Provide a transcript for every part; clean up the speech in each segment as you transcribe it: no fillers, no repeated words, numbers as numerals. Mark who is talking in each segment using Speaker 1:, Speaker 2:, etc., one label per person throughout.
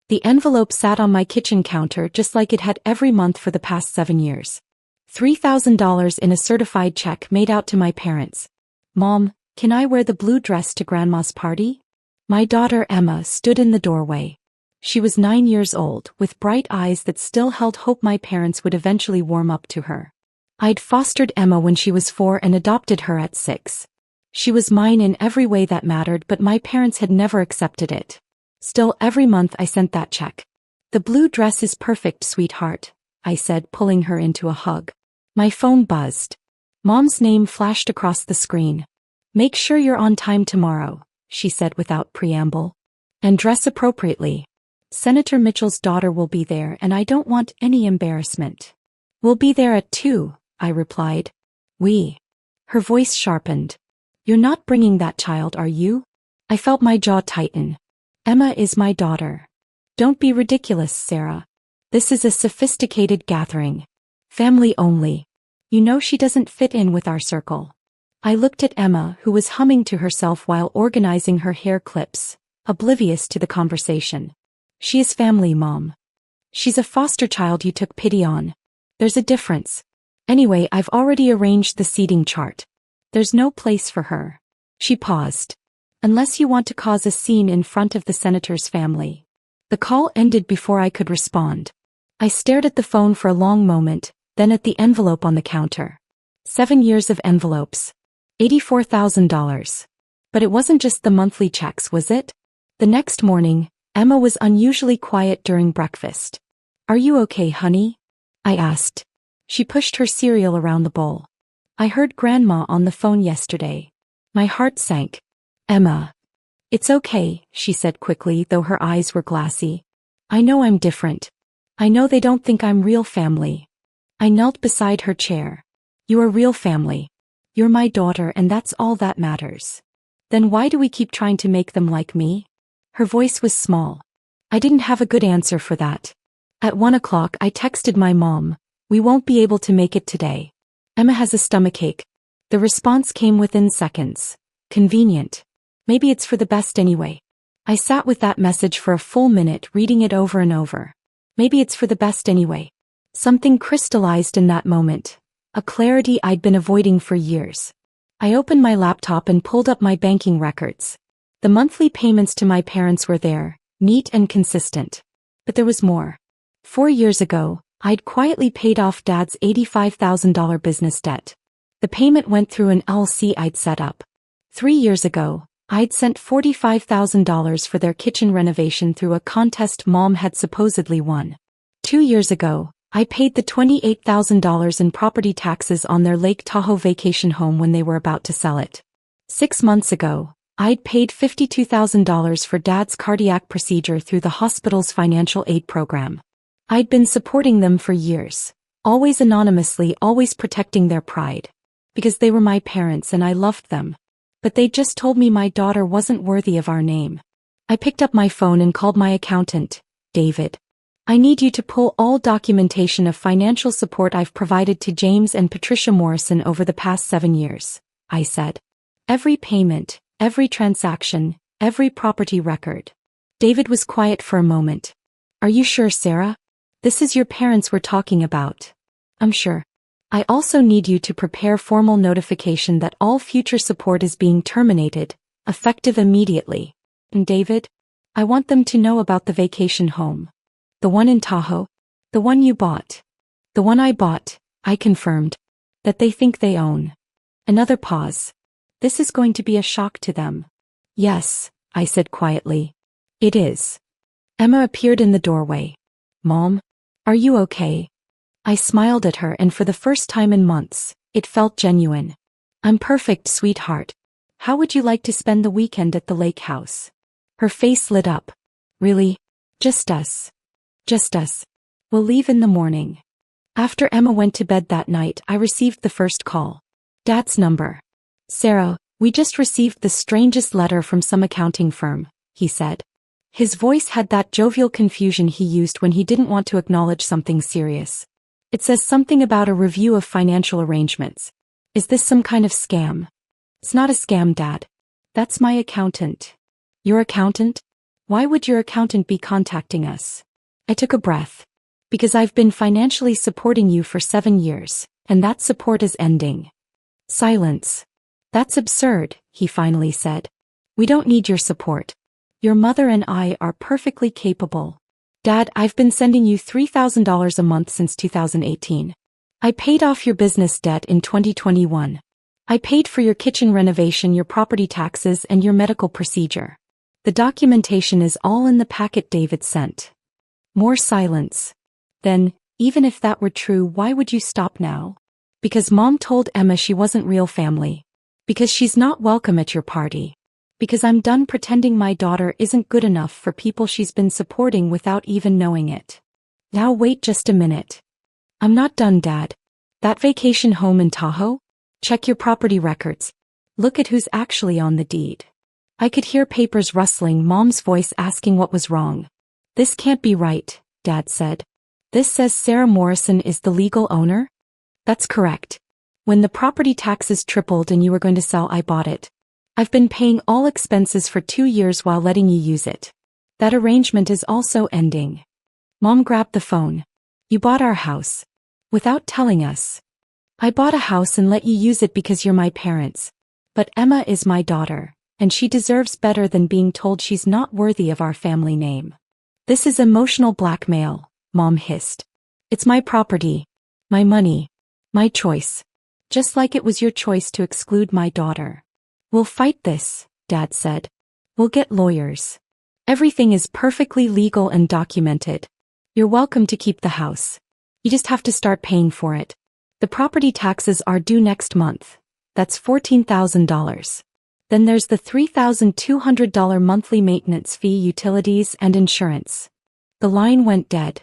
Speaker 1: The envelope sat on my kitchen counter just like it had every month for the past 7 years. $3,000 in a certified check made out to my parents. Mom, can I wear the blue dress to Grandma's party? My daughter Emma stood in the doorway. She was 9 years old, with bright eyes that still held hope my parents would eventually warm up to her. I'd fostered Emma when she was 4 and adopted her at 6. She was mine in every way that mattered, but my parents had never accepted it. Still, every month I sent that check. The blue dress is perfect, sweetheart, I said, pulling her into a hug. My phone buzzed. Mom's name flashed across the screen. Make sure you're on time tomorrow, she said without preamble. And dress appropriately. Senator Mitchell's daughter will be there and I don't want any embarrassment. We'll be there at 2, I replied. We. Her voice sharpened. You're not bringing that child, are you? I felt my jaw tighten. Emma is my daughter. Don't be ridiculous, Sarah. This is a sophisticated gathering. Family only. You know she doesn't fit in with our circle. I looked at Emma, who was humming to herself while organizing her hair clips, oblivious to the conversation. She is family, Mom. She's a foster child you took pity on. There's a difference. Anyway, I've already arranged the seating chart. There's no place for her. She paused. Unless you want to cause a scene in front of the senator's family. The call ended before I could respond. I stared at the phone for a long moment, then at the envelope on the counter. 7 years of envelopes. $84,000. But it wasn't just the monthly checks, was it? The next morning, Emma was unusually quiet during breakfast. Are you okay, honey? I asked. She pushed her cereal around the bowl. I heard Grandma on the phone yesterday. My heart sank. Emma. It's okay, she said quickly, though her eyes were glassy. I know I'm different. I know they don't think I'm real family. I knelt beside her chair. You are real family. You're my daughter and that's all that matters. Then why do we keep trying to make them like me? Her voice was small. I didn't have a good answer for that. At 1 o'clock I texted my mom, we won't be able to make it today. Emma has a stomachache. The response came within seconds. Convenient. Maybe it's for the best anyway. I sat with that message for a full minute, reading it over and over. Maybe it's for the best anyway. Something crystallized in that moment. A clarity I'd been avoiding for years. I opened my laptop and pulled up my banking records. The monthly payments to my parents were there, neat and consistent. But there was more. 4 years ago, I'd quietly paid off Dad's $85,000 business debt. The payment went through an LLC I'd set up. 3 years ago, I'd sent $45,000 for their kitchen renovation through a contest Mom had supposedly won. 2 years ago, I paid the $28,000 in property taxes on their Lake Tahoe vacation home when they were about to sell it. 6 months ago, I'd paid $52,000 for Dad's cardiac procedure through the hospital's financial aid program. I'd been supporting them for years, always anonymously, always protecting their pride. Because they were my parents and I loved them. But they just told me my daughter wasn't worthy of our name. I picked up my phone and called my accountant, David. I need you to pull all documentation of financial support I've provided to James and Patricia Morrison over the past 7 years, I said. Every payment, every transaction, every property record. David was quiet for a moment. Are you sure, Sarah? This is your parents we're talking about. I'm sure. I also need you to prepare formal notification that all future support is being terminated, effective immediately. And David, I want them to know about the vacation home. The one in Tahoe. The one you bought. The one I bought, I confirmed. That they think they own. Another pause. This is going to be a shock to them. Yes, I said quietly. It is. Emma appeared in the doorway. Mom, are you okay? I smiled at her and for the first time in months, it felt genuine. I'm perfect, sweetheart. How would you like to spend the weekend at the lake house? Her face lit up. Really? Just us. Just us. We'll leave in the morning. After Emma went to bed that night, I received the first call. Dad's number. Sarah, we just received the strangest letter from some accounting firm, he said. His voice had that jovial confusion he used when he didn't want to acknowledge something serious. It says something about a review of financial arrangements. Is this some kind of scam? It's not a scam, Dad. That's my accountant. Your accountant? Why would your accountant be contacting us? I took a breath. Because I've been financially supporting you for 7 years, and that support is ending. Silence. That's absurd, he finally said. We don't need your support. Your mother and I are perfectly capable. Dad, I've been sending you $3,000 a month since 2018. I paid off your business debt in 2021. I paid for your kitchen renovation, your property taxes, and your medical procedure. The documentation is all in the packet David sent. More silence. Then, even if that were true, why would you stop now? Because Mom told Emma she wasn't real family. Because she's not welcome at your party. Because I'm done pretending my daughter isn't good enough for people she's been supporting without even knowing it. Now wait just a minute. I'm not done, Dad. That vacation home in Tahoe? Check your property records. Look at who's actually on the deed. I could hear papers rustling, Mom's voice asking what was wrong. This can't be right, Dad said. This says Sarah Morrison is the legal owner? That's correct. When the property taxes tripled and you were going to sell, I bought it. I've been paying all expenses for 2 years while letting you use it. That arrangement is also ending. Mom grabbed the phone. You bought our house. Without telling us. I bought a house and let you use it because you're my parents. But Emma is my daughter, and she deserves better than being told she's not worthy of our family name. This is emotional blackmail, Mom hissed. It's my property. My money. My choice. Just like it was your choice to exclude my daughter. We'll fight this, Dad said. We'll get lawyers. Everything is perfectly legal and documented. You're welcome to keep the house. You just have to start paying for it. The property taxes are due next month. That's $14,000. Then there's the $3,200 monthly maintenance fee, utilities, and insurance. The line went dead.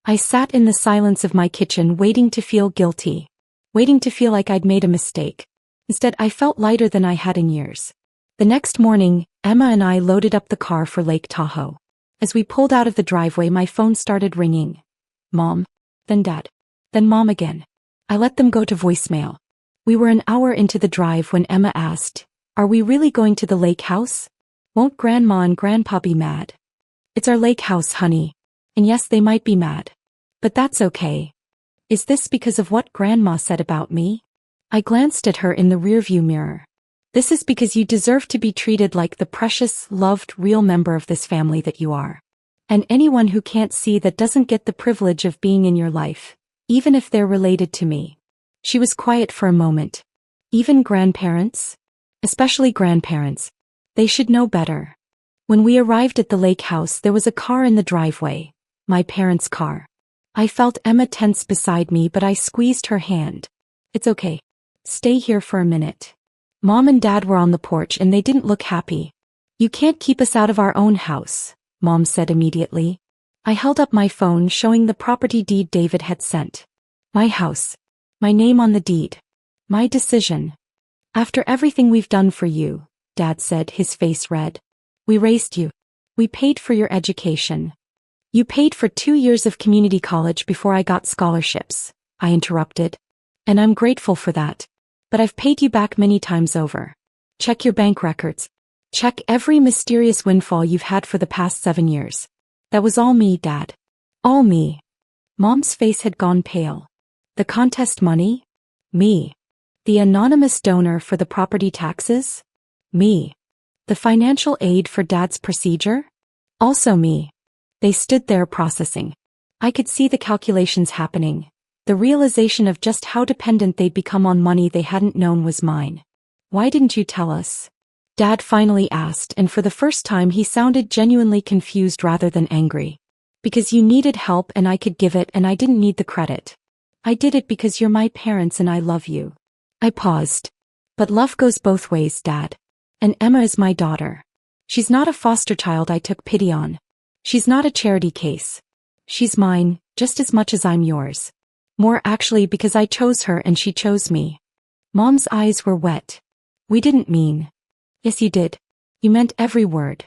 Speaker 1: I sat in the silence of my kitchen waiting to feel guilty. Waiting to feel like I'd made a mistake. Instead, I felt lighter than I had in years. The next morning, Emma and I loaded up the car for Lake Tahoe. As we pulled out of the driveway, my phone started ringing. Mom. Then Dad. Then Mom again. I let them go to voicemail. We were an hour into the drive when Emma asked, Are we really going to the lake house? Won't Grandma and Grandpa be mad? It's our lake house, honey. And yes, they might be mad. But that's okay. Is this because of what Grandma said about me? I glanced at her in the rearview mirror. This is because you deserve to be treated like the precious, loved, real member of this family that you are. And anyone who can't see that doesn't get the privilege of being in your life, even if they're related to me. She was quiet for a moment. Even grandparents? Especially grandparents. They should know better. When we arrived at the lake house, there was a car in the driveway. My parents' car. I felt Emma tense beside me, but I squeezed her hand. It's okay. Stay here for a minute. Mom and Dad were on the porch and they didn't look happy. You can't keep us out of our own house, Mom said immediately. I held up my phone showing the property deed David had sent. My house. My name on the deed. My decision. After everything we've done for you, Dad said, his face red. We raised you. We paid for your education. You paid for 2 years of community college before I got scholarships, I interrupted. And I'm grateful for that. But I've paid you back many times over. Check your bank records. Check every mysterious windfall you've had for the past 7 years. That was all me, Dad. All me. Mom's face had gone pale. The contest money? Me. The anonymous donor for the property taxes? Me. The financial aid for Dad's procedure? Also me. They stood there processing. I could see the calculations happening. The realization of just how dependent they'd become on money they hadn't known was mine. Why didn't you tell us? Dad finally asked, and for the first time he sounded genuinely confused rather than angry. Because you needed help and I could give it and I didn't need the credit. I did it because you're my parents and I love you. I paused. But love goes both ways, Dad. And Emma is my daughter. She's not a foster child I took pity on. She's not a charity case. She's mine, just as much as I'm yours. More actually because I chose her and she chose me. Mom's eyes were wet. We didn't mean. Yes, you did. You meant every word.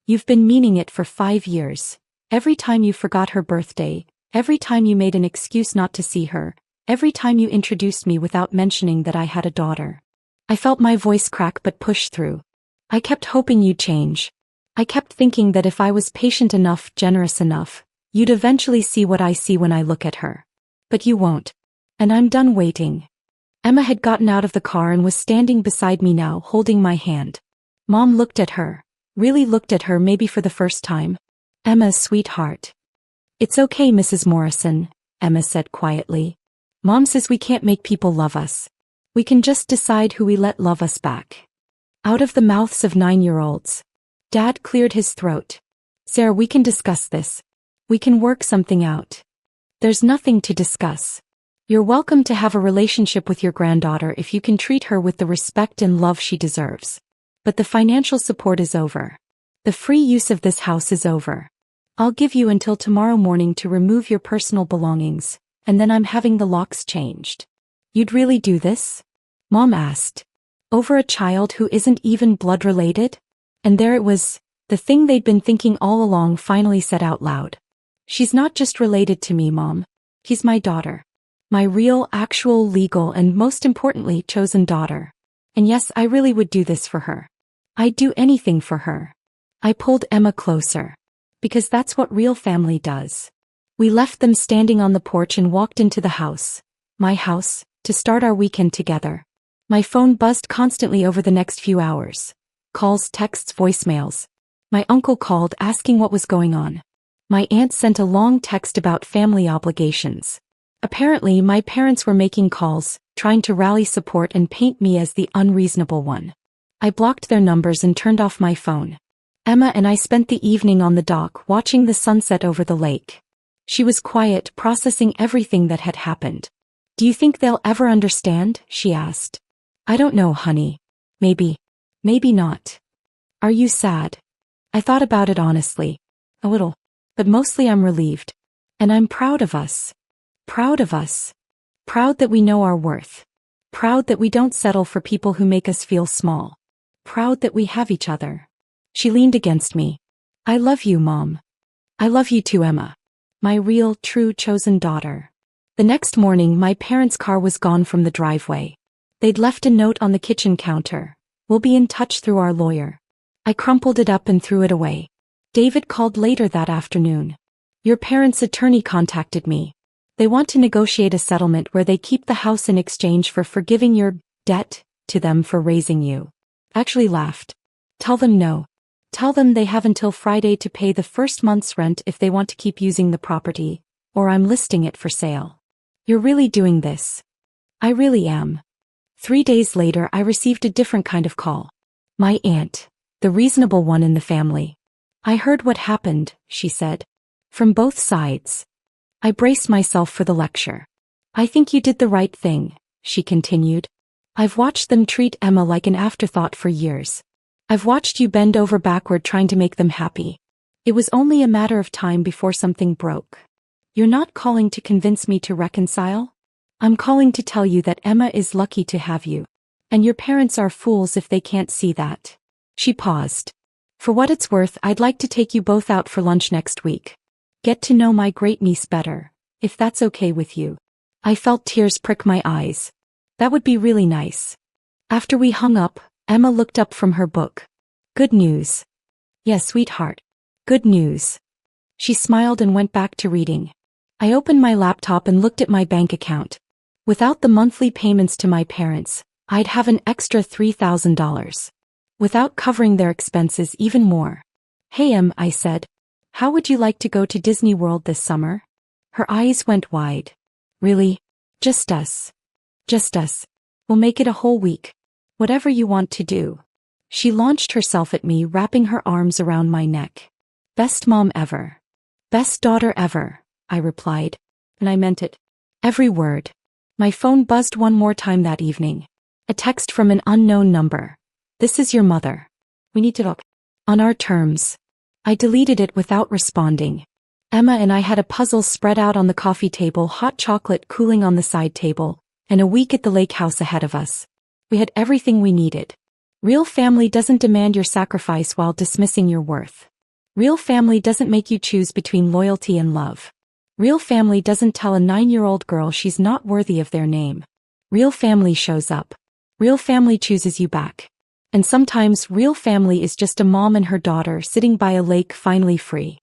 Speaker 1: You've been meaning it for 5 years. Every time you forgot her birthday, every time you made an excuse not to see her, every time you introduced me without mentioning that I had a daughter. I felt my voice crack but push through. I kept hoping you'd change. I kept thinking that if I was patient enough, generous enough, you'd eventually see what I see when I look at her. But you won't. And I'm done waiting. Emma had gotten out of the car and was standing beside me now, holding my hand. Mom looked at her. Really looked at her, maybe for the first time. Emma's sweetheart. It's okay, Mrs. Morrison, Emma said quietly. Mom says we can't make people love us. We can just decide who we let love us back. Out of the mouths of 9-year-olds. Dad cleared his throat. Sarah, we can discuss this. We can work something out. There's nothing to discuss. You're welcome to have a relationship with your granddaughter if you can treat her with the respect and love she deserves. But the financial support is over. The free use of this house is over. I'll give you until tomorrow morning to remove your personal belongings, and then I'm having the locks changed. You'd really do this? Mom asked. Over a child who isn't even blood related? And there it was, the thing they'd been thinking all along finally said out loud. She's not just related to me, Mom. She's my daughter. My real, actual, legal, and most importantly, chosen daughter. And yes, I really would do this for her. I'd do anything for her. I pulled Emma closer. Because that's what real family does. We left them standing on the porch and walked into the house. My house, to start our weekend together. My phone buzzed constantly over the next few hours. Calls, texts, voicemails. My uncle called asking what was going on. My aunt sent a long text about family obligations. Apparently, my parents were making calls, trying to rally support and paint me as the unreasonable one. I blocked their numbers and turned off my phone. Emma and I spent the evening on the dock watching the sunset over the lake. She was quiet, processing everything that had happened. Do you think they'll ever understand? She asked. I don't know, honey. Maybe. Maybe not. Are you sad? I thought about it honestly. A little. But mostly I'm relieved. And I'm proud of us. Proud of us. Proud that we know our worth. Proud that we don't settle for people who make us feel small. Proud that we have each other. She leaned against me. I love you, Mom. I love you too, Emma. My real, true, chosen daughter. The next morning, my parents' car was gone from the driveway. They'd left a note on the kitchen counter. We'll be in touch through our lawyer. I crumpled it up and threw it away. David called later that afternoon. Your parents' attorney contacted me. They want to negotiate a settlement where they keep the house in exchange for forgiving your debt to them for raising you. I actually laughed. Tell them no. Tell them they have until Friday to pay the first month's rent if they want to keep using the property, or I'm listing it for sale. You're really doing this. I really am. 3 days later, I received a different kind of call. My aunt, the reasonable one in the family. I heard what happened, she said. From both sides. I braced myself for the lecture. I think you did the right thing, she continued. I've watched them treat Emma like an afterthought for years. I've watched you bend over backward trying to make them happy. It was only a matter of time before something broke. You're not calling to convince me to reconcile? I'm calling to tell you that Emma is lucky to have you. And your parents are fools if they can't see that. She paused. For what it's worth, I'd like to take you both out for lunch next week. Get to know my great-niece better, if that's okay with you. I felt tears prick my eyes. That would be really nice. After we hung up, Emma looked up from her book. Good news. Yes, sweetheart. Good news. She smiled and went back to reading. I opened my laptop and looked at my bank account. Without the monthly payments to my parents, I'd have an extra $3,000. Without covering their expenses, even more. Hey Em, I said. How would you like to go to Disney World this summer? Her eyes went wide. Really? Just us. Just us. We'll make it a whole week. Whatever you want to do. She launched herself at me, wrapping her arms around my neck. Best mom ever. Best daughter ever, I replied. And I meant it. Every word. My phone buzzed one more time that evening. A text from an unknown number. This is your mother. We need to talk. On our terms. I deleted it without responding. Emma and I had a puzzle spread out on the coffee table, hot chocolate cooling on the side table, and a week at the lake house ahead of us. We had everything we needed. Real family doesn't demand your sacrifice while dismissing your worth. Real family doesn't make you choose between loyalty and love. Real family doesn't tell a 9-year-old girl she's not worthy of their name. Real family shows up. Real family chooses you back. And sometimes real family is just a mom and her daughter sitting by a lake finally free.